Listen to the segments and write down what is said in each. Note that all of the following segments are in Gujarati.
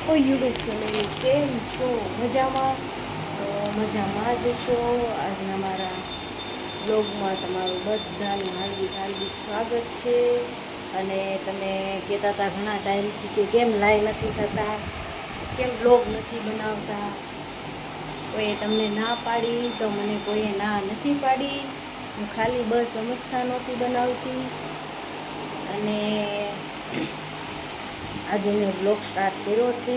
યુટ્યુબ ફેમિલી કેમ છો? મજામાં? તો મજામાં જ છો. આજના મારા બ્લોગમાં તમારું બધાનું હાર્દિક હાર્દિક સ્વાગત છે. અને તમે કહેતા હતા ઘણા ટાઈમથી કે કેમ લાઈવ નથી થતા, કેમ બ્લોગ નથી બનાવતા. કોઈએ તમને ના પાડી તો મને કોઈએ ના નથી પાડી. હું ખાલી બસ સમજતા નહોતી બનાવતી. અને આજે મેં બ્લોગ સ્ટાર્ટ કર્યો છે.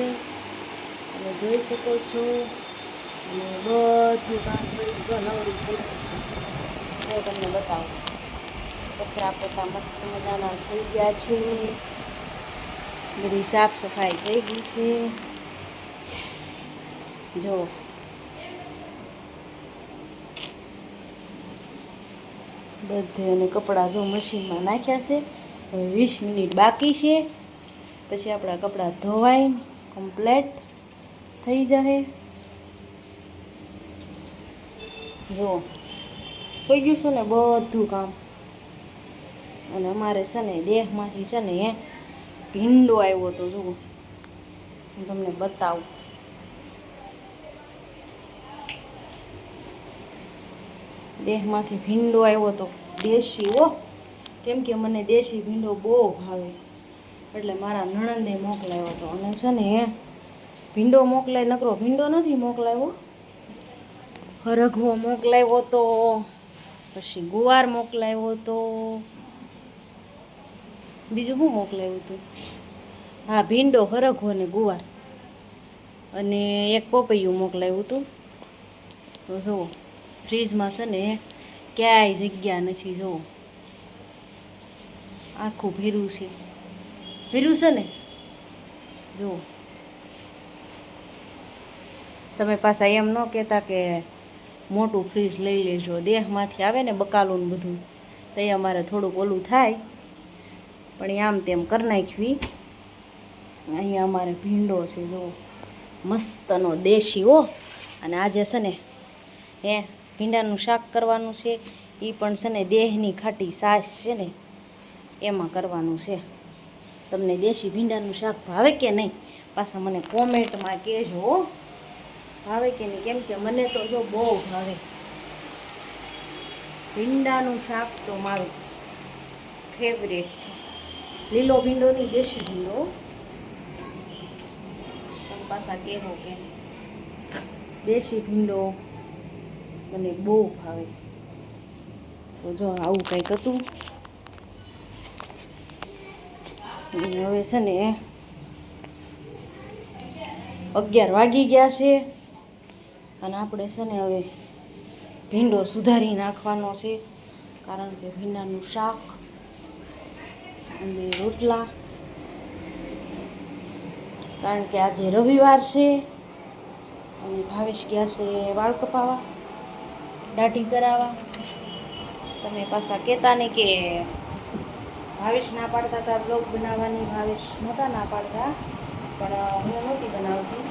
તમે જોઈ શકો છો. અને બધું કામ કરી જો નવરી થઈ ગઈ છું. હું તમને બતાવું. કચરા પોતા મસ્ત મજાના થઈ ગયા છે. બધી સાફ સફાઈ થઈ ગઈ છે. જો બધે અને કપડાં જો મશીનમાં નાખ્યા છે. હવે 20 મિનિટ બાકી છે. પછી આપણા કપડાં ધોવાઈ કમ્પ્લેટ થઈ જશે. જો થઈ ગયું છે ને બધું કામ. અને અમારે છે ને દેહમાંથી છે ને ભીંડો આવ્યો હતો. જુઓ હું તમને બતાવું. દેહમાંથી ભીંડો આવ્યો હતો દેશી. કેમ કે મને દેશી ભીંડો બહુ ભાવે, એટલે મારા નણંદે મોકલાવ્યો હતો. અને છે ને ભીંડો મોકલાય, નકરો ભીંડો નથી મોકલાવ્યો, હરગવો મોકલાવ્યો હતો, પછી ગુવાર મોકલાવ્યો હતો, બીજું શું મોકલાવ્યું હતું? હા, ભીંડો, હરગવો ને ગુવાર, અને એક પપૈયું મોકલાવ્યું હતું. તો જુઓ ફ્રીજમાં છે ને ક્યાંય જગ્યા નથી. જુઓ આખું ભીરું છે. ભીરું છે ને. જુઓ તમે પાછા એમ ન કહેતા કે મોટું ફ્રીજ લઈ લેજો. દેહમાંથી આવે ને બકાલું બધું, તો એ અમારે થોડુંક ઓલું થાય, પણ આમ તેમ કરી નાખવી. અહીંયા અમારે ભીંડો છે. જુઓ મસ્તનો દેશી. અને આજે છે ને ભીંડાનું શાક કરવાનું છે. એ પણ છે ને દેહની ખાટી છાશ છે ને એમાં કરવાનું છે. તમને દેશી ભીંડાનું શાક ભાવે કે નહીં? પાછા મને કોમેન્ટમાં કહેજો ભાવે કે નહીં. કેમ કે મને તો જો બહુ ભાવે ભીંડાનું શાક. તો મારું ફેવરેટ છે. લીલો ભીંડો નહીં, દેશી ભીંડો. તમે પાછા કહેવો કે દેશી ભીંડો મને બહુ ભાવે. તો જો આવું કંઈક હતું. હવે છે ને 11 વાગી ગયા છે. અને આપણે છે ને હવે ભીંડો સુધારી નાખવાનો છે. કારણ કે ભીંડાનું શાક અને રોટલા, કારણ કે આજે રવિવાર છે. અને ભાવેશ ગયા છે વાળ કપાવા, દાઢી કરાવવા. તમે પાછા કહેતા ને કે ભાવેશ ના પાડતા હતા બ્લોગ બનાવવાની. ભાવેશ નહોતા ના પાડતા, પણ હું નહોતી બનાવતી.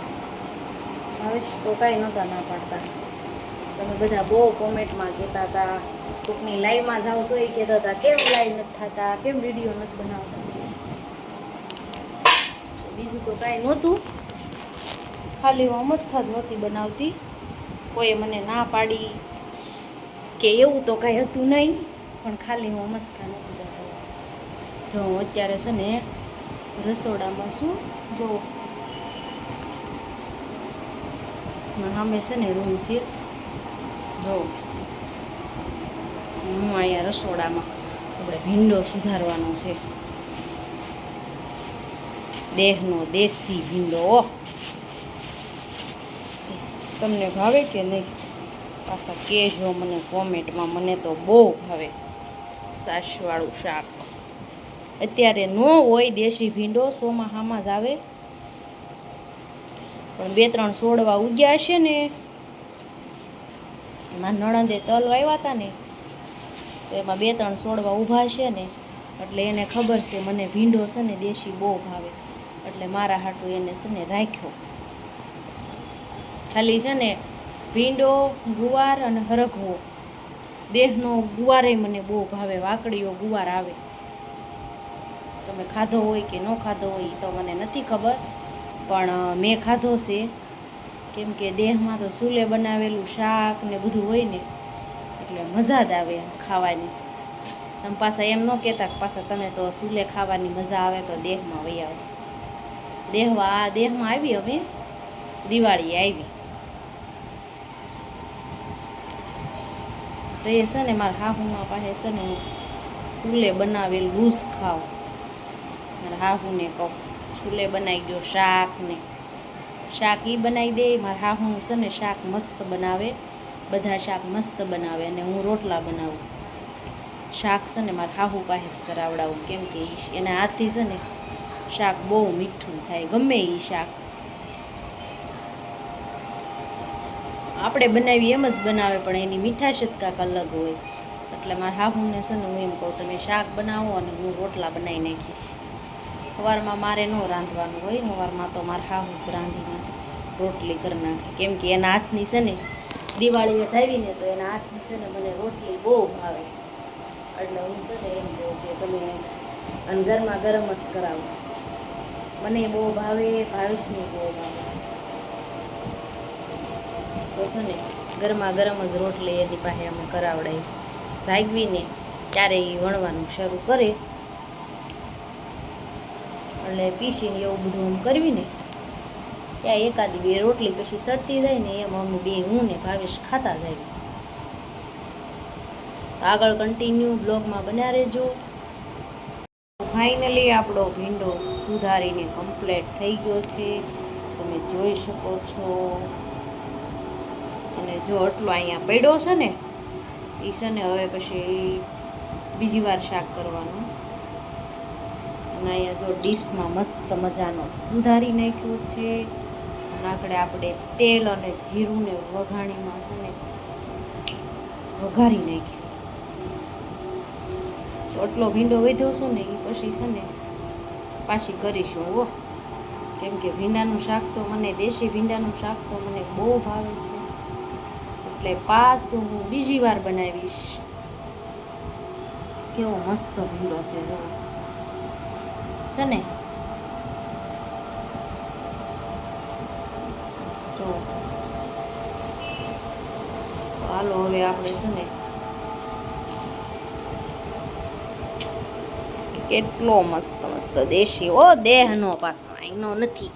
ભાવેશ તો કાંઈ નહોતા ના પાડતા. તમે બધા બહુ કોમેન્ટમાં કહેતા હતા. કોકની લાઈવમાં જાઓ તો એ કહેતા હતા કેમ લાઈવ નથી થતા, કેમ વિડીયો નથી બનાવતા. બીજું તો કાંઈ નહોતું, ખાલી હું અમસ્તા જ નહોતી બનાવતી. કોઈએ મને ના પાડી કે એવું તો કાંઈ હતું નહીં, પણ ખાલી હું અમસ્તા નહોતી બનાવતી. જો હું અત્યારે છે ને રસોડામાં છું. જો સામે છે ને રૂમ છે. જો હું અહીંયા રસોડામાં આપણે ભીંડો સુધારવાનો છે. દેહનો દેશી ભીંડો. તમને ભાવે કે નહીં? પાછા કહેજો મને કોમેન્ટમાં. મને તો બહુ ભાવે છાશવાળું શાક. અત્યારે ન હોય દેશી ભીંડો, ચોમાસામાં જ આવે. પણ 2-3 છોડવા ઉગ્યા હશે ને. એમાં નણંદે તલ વાવ્યા હતા ને, તો એમાં 2-3 છોડવા ઊભા છે ને, એટલે એને ખબર છે મને ભીંડો છે ને દેશી બહુ ભાવે. એટલે મારા હાટું એને છે ને રાખ્યો. ખાલી છે ને ભીંડો, ગુવાર અને હરગવો. દેહનો ગુવારે મને બહુ ભાવે. વાકડીઓ ગુવાર આવે. તમે ખાધો હોય કે ન ખાધો હોય તો મને નથી ખબર, પણ મેં ખાધો છે, કેમ કે દેહમાં તો ચૂલે બનાવેલું શાક ને બધું હોય ને એટલે મજા જ આવે ખાવાની. તમે પાછા એમ ન કહેતા કે પાછા તમે તો ચૂલે ખાવાની મજા આવે તો દેહમાં વહી આવે. દેહમાં આવી હવે દિવાળી આવી તો એ છે ને મારા હાહુમાં પાસે છે ને ચૂલે બનાવેલું જ ખાવ. મારા હાહુને કહું ચૂલે બનાવી દો શાક એ બનાવી દે. મારા હાહુ છે ને શાક મસ્ત બનાવે, બધા શાક મસ્ત બનાવે અને હું રોટલા બનાવું. શાક છે ને મારા હાહુ પાસે જ કરાવડાવું, કેમ કે એના હાથથી છે ને શાક બહુ મીઠું થાય, ગમે એ શાક આપણે બનાવી એમ જ બનાવે પણ એની મીઠાશ જ કાંઈક અલગ હોય. એટલે મારા હાહુને છે ને હું એમ કહું તમે શાક બનાવો અને હું રોટલા બનાવી નાખીશ. સવારમાં મારે ન રાંધવાનું હોય, સવારમાં તો મારા હાહુ જ રાંધીને રોટલી કરી નાખે, કેમ કે એના હાથની છે ને દિવાળી આવીને તો એના હાથની છે ને મને રોટલી બહુ ભાવે. એટલે હું છે ને એમ કહું કે તમે અને ગરમા ગરમ જ કરાવો. મને બહુ ભાવે, ભાવેશને બહુ ભાવે. તો છે ને ગરમા ગરમ જ રોટલી એની પાસે અમે કરાવડાવી. જાગવીને ત્યારે એ વણવાનું શરૂ કરે એટલે પીસીને એવું બધું આમ કરવી ને ત્યાં એકાદી બે રોટલી પછી સડતી જાય ને એમ અમે બે હું ને ભાવેશ ખાતા જાય. આગળ કન્ટિન્યુ બ્લોગમાં બન્યા રહેજો. ફાઇનલી આપણો ભીંડો સુધારીને કમ્પ્લીટ થઈ ગયો છે, તમે જોઈ શકો છો. અને જો આટલો અહીંયા પડ્યો છે ને એ છે ને હવે પછી બીજી વાર શાક કરવાનું. અને અહીંયા જો ડીશમાં મસ્ત મજાનો સુધારી નાખ્યું છે. અને આપણે તેલ અને જીરું ને વઘાણીમાં છે ને વઘારી નાખ્યું. આટલો ભીંડો વધ્યો છે ને એ પછી છે ને પાછી કરીશું હો, કેમ કે ભીંડાનું શાક તો મને દેશી ભીંડાનું શાક તો મને બહુ ભાવે છે. એટલે પાછું હું બીજી વાર બનાવીશ. કેવો મસ્ત ભીંડો છે જો છે ને. તો હાલો હવે આપણે છે ને કેટલો મસ્ત મસ્ત દેશી દેહનો પાછો અહીંનો નથી.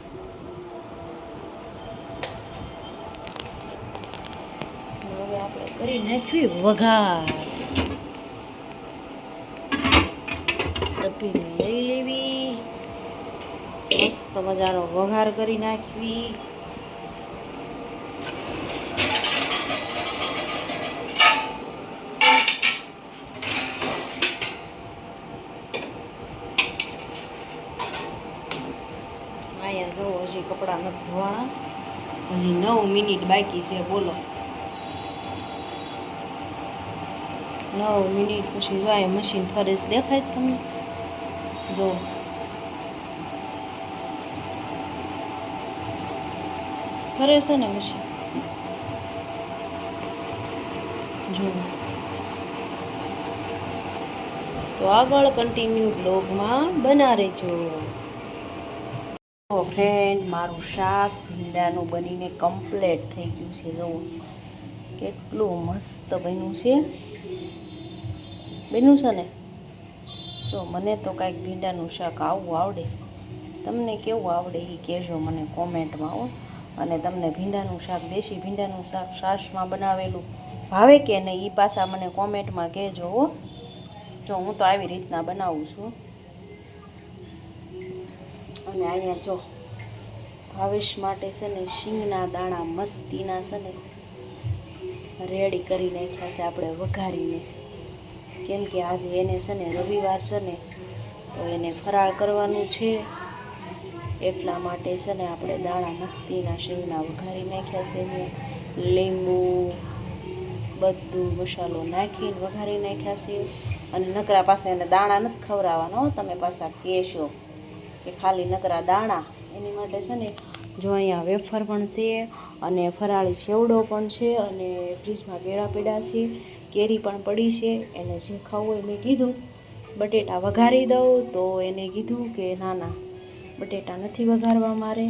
હવે આપણે કરી નાખવી વઘાર. તપીને લઈ લેવી, મસ્ત મજાનો વઘાર કરી નાખવી. અહીંયા જો હજી કપડાં નથી ધોવાના, હજી 9 મિનિટ બાકી છે. બોલો 9 મિનિટ પછી જો આ મશીન ફરે છે, દેખાય છે તમને? જો ફરે છે ને મશીન, જો. તો આગળ કન્ટિન્યુ બ્લોગમાં બના રહેજો. તો ફ્રેન્ડ મારું શાક ભીંડાનું બનીને કમ્પ્લીટ થઈ ગયું છે. જુઓ કેટલું મસ્ત બન્યું છે. બન્યું છે ને. જો મને તો કાંઈક ભીંડાનું શાક આવું આવડે, તમને કેવું આવડે એ કહેજો મને કોમેન્ટમાં હો. અને તમને ભીંડાનું શાક દેશી ભીંડાનું શાક છાશમાં બનાવેલું ભાવે કે નહીં એ પાછા મને કોમેન્ટમાં કહેજો હો. જો હું તો આવી રીતના બનાવું છું. અને અહીંયા જો ભાવેશ માટે છે ને શીંગના દાણા મસ્તીના છે ને રેડી કરી નાખ્યા છે આપણે વઘારીને, કેમ કે આજે એને છે ને રવિવાર છે ને તો એને ફરાળ કરવાનું છે. એટલા માટે છે ને આપણે દાણા મસ્તીના શીંગના વઘારી નાખ્યા છે ને લીંબુ બધું મસાલો નાખીને વઘારી નાખ્યા છે. અને નકરા પાસે એને દાણા નથી ખવડાવવાનો, તમે પાછા કહેશો કે ખાલી નકરા દાણા. એની માટે છે ને જો અહીંયા વેફર પણ છે અને ફરાળી સેવડો પણ છે અને ફ્રીજમાં કેળા પડ્યા છે, કેરી પણ પડી છે. એને જે ખાવું હોય મેં કીધું બટેટા વઘારી દઉં તો એને કીધું કે ના ના બટેટા નથી વઘારવા મારે,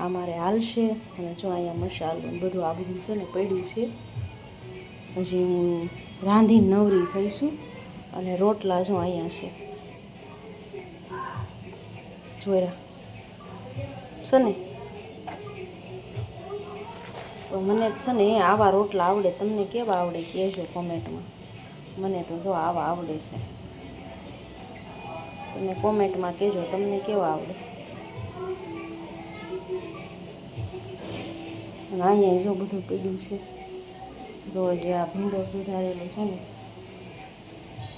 આ મારે હાલશે. અને જો અહીંયા મસાલો બધું આ બધું છે ને પડ્યું છે. હજી હું રાંધીને નવરી થઈશું. અને રોટલા જો અહીંયા છે જોયા છે ને. તો મને છે ને આવા રોટલા આવડે. તમને કેવા આવડે કહેજો કોમેન્ટમાં. મને તો જો આવા આવડે છે. તમે કોમેન્ટમાં કહેજો તમને કેવા આવડે. અને અહીંયા જો બધું પડ્યું છે. જો જે આ ભીંડો સુધારેલો છે ને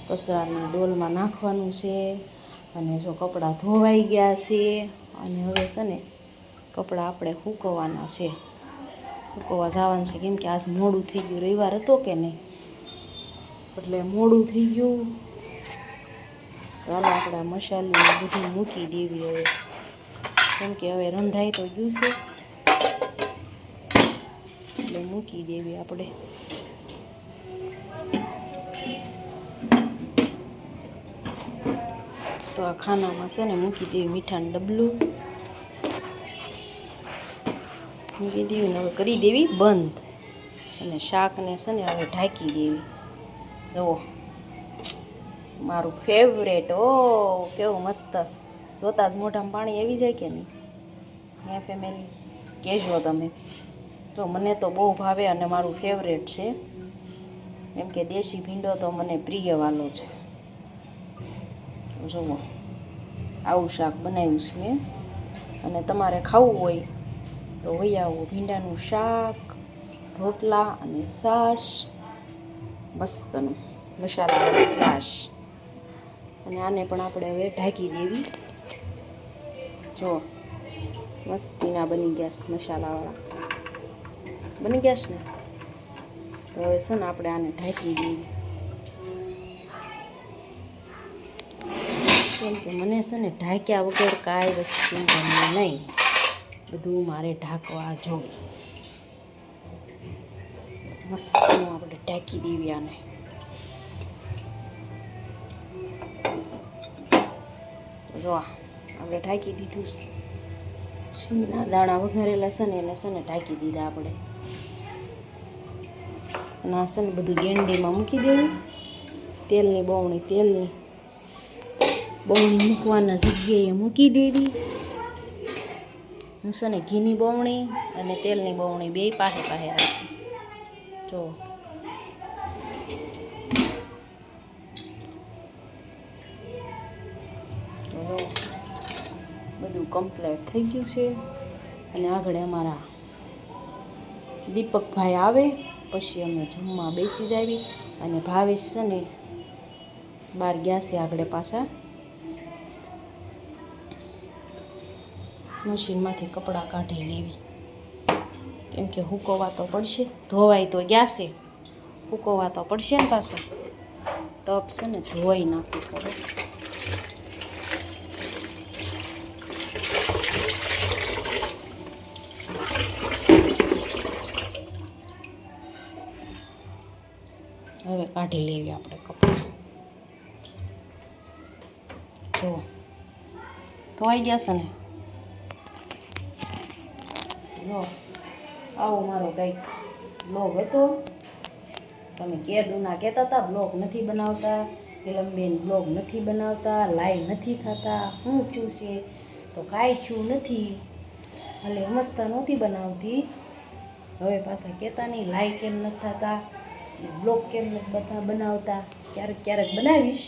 કચરાની ડોલમાં નાખવાનું છે. અને જો કપડાં ધોવાઈ ગયા છે. અને હવે છે ને કપડાં આપણે સૂકવવાના છે. સૂકવવા જવાનું છે કેમ કે આજ મોડું થઈ ગયું. રવિવાર હતો કે નહીં એટલે મોડું થઈ ગયું. ચાલો આપણે મસાલું બધું મૂકી દેવી હવે. કેમ કે હવે રંધાઈ તો ગયું છે એટલે મૂકી દેવી આપણે. તો આ ખાનામાં છે ને મૂકી દેવી મીઠાનું ડબલું મૂકી દેવી ને હવે કરી દેવી બંધ. અને શાકને છે ને હવે ઢાંકી દેવી. જુઓ મારું ફેવરેટ. ઓ કેવું મસ્ત. જોતા જ મોઢામાં પાણી આવી જાય કે નહીં? હે ફેમિલી કહેજો તમે. તો મને તો બહુ ભાવે અને મારું ફેવરેટ છે. એમ કે દેશી ભીંડો તો મને પ્રિય વાલો છે. જુઓ આવું શાક બનાવ્યું છે મેં. અને તમારે ખાવું હોય તો વહી આવો. ભીંડાનું શાક, રોટલા અને છાશ મસ્તનું મસાલાવાળી છાશ. અને આને પણ આપણે હવે ઢાંકી દેવી. જો મસ્તીના બની ગયા છે મસાલાવાળા. બની ગયા છે ને. તો હવે છે ને આપણે આને ઢાંકી દેવી. કેમ કે મને છે ને ઢાંક્યા વગર કાંઈ વસ્તુ ગમે નહીં. બધું મારે ઢાંકવા જોઈએ. મસ્તનું આપણે ઢાંકી દેવી આને. જો આપણે ઢાંકી દીધું. શીંગના દાણા વઘારેલા છે ને એને છે ને ઢાંકી દીધા આપણે. અને આ છે ને બધું ગેંડીમાં મૂકી દેવું. તેલની બવણી મૂકવાના જગ્યાએ મૂકી દેવી. હું છે ને ઘીની બવણી અને તેલની બવણી બે પાસે રાખી. જો બધું કમ્પ્લીટ થઈ ગયું છે. અને આગળ અમારા દીપકભાઈ આવે પછી અમે જમવા બેસી જાવી. અને ભાવેશ છે ને બહાર ગયા છે આગળ પાછા. મશીનમાંથી કપડાં કાઢી લેવી. કેમ કે સૂકવવા તો પડશે. ધોવાઈ તો ગયા છે, સૂકવવા તો પડશે ને પાછા. ટપ છે ને ધોવાઈ નાખવું પડે. હવે કાઢી લેવી આપણે કપડાં. જો ધોવાઈ ગયા છે ને. જો આવો મારો કંઈક બ્લોગ હતો. તમે કેદુના કહેતા હતા બ્લોગ નથી બનાવતા, ફિલ્મબેન બ્લોગ નથી બનાવતા, લાઈવ નથી થતા, શું થયું છે? તો કાંઈ થયું નથી. ભલે સમજતા નહોતી બનાવતી. હવે પાછા કહેતા નહીં લાઈવ કેમ નથી થતા, બ્લોગ કેમ નથી બધા બનાવતા. ક્યારેક બનાવીશ.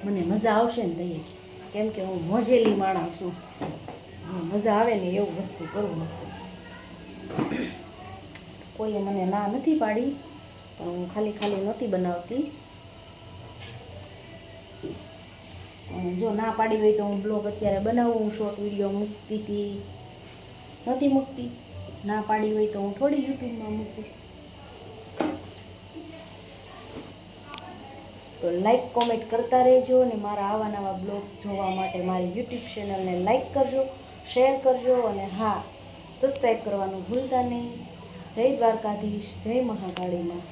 મને મજા આવશે ને તઈએ. કેમ કે હું મોજેલી માણસ છું. મજા આવે ને એવું વસ્તુ કરવું. કોઈએ મને ના નથી પાડી પણ હું ખાલી નહોતી બનાવતી. અને જો ના પાડી હોય તો હું બ્લોગ અત્યારે બનાવું. હું શોર્ટ વિડીયો મૂકતી હતી, નહોતી મૂકતી. ના પાડી હોય તો હું થોડી યુટ્યુબમાં મૂકું. તો લાઈક કોમેન્ટ કરતા રહેજો. અને મારા આવા નવા બ્લોગ જોવા માટે મારી યુટ્યુબ ચેનલને લાઈક કરજો, શેર કરજો. અને હા, સબસ્ક્રાઈબ કરવાનું ભૂલતા નહીં. જય દ્વારકાધીશ, જય મહાકાળીમાં.